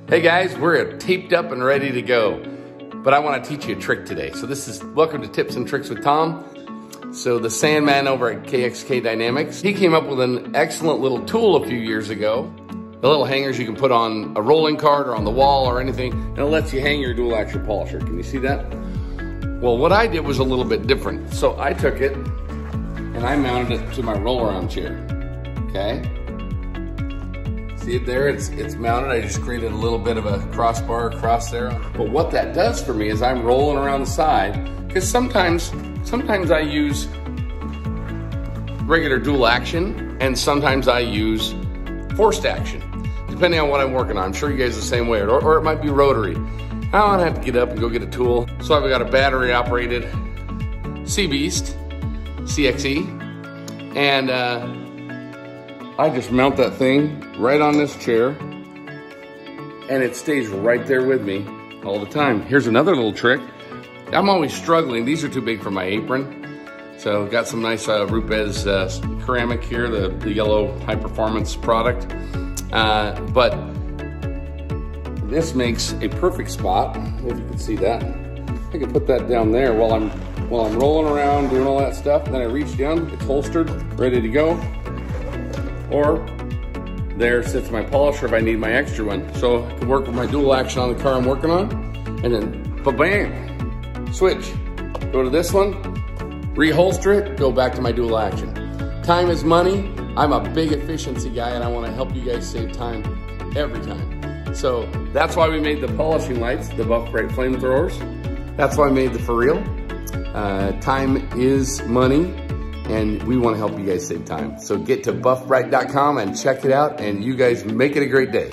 Hey guys, we're taped up and ready to go, but I want to teach you a trick today. So this is, welcome to Tips and Tricks with Tom. So the Sandman over at KXK Dynamics, he came up with an excellent little tool a few years ago. The little hangers you can put on a rolling cart or on the wall or anything, and it lets you hang your dual action polisher. Can you see that? Well, what I did was a little bit different. So I took it and I mounted it to my roll-around chair, okay? See it there, it's mounted. I just created a little bit of a crossbar across there. But what that does for me is I'm rolling around the side, because sometimes I use regular dual action and sometimes I use forced action, depending on what I'm working on. I'm sure you guys are the same way, or it might be rotary. I don't have to get up and go get a tool. So I've got a battery operated Sea Beast CXE, and I just mount that thing right on this chair and it stays right there with me all the time. Here's another little trick. I'm always struggling. These are too big for my apron. So I've got some nice Rupes ceramic here, the yellow high performance product. But this makes a perfect spot, if you can see that. I can put that down there while I'm rolling around doing all that stuff. Then I reach down, it's holstered, ready to go. Or there sits my polisher if I need my extra one. So I can work with my dual action on the car I'm working on, and then ba-bam, switch. Go to this one, reholster it, go back to my dual action. Time is money. I'm a big efficiency guy and I want to help you guys save time every time. So that's why we made the polishing lights, the Buff Bright flamethrowers. That's why I made the for real. Time is money, and we want to help you guys save time. So get to buffbright.com and check it out, and you guys make it a great day.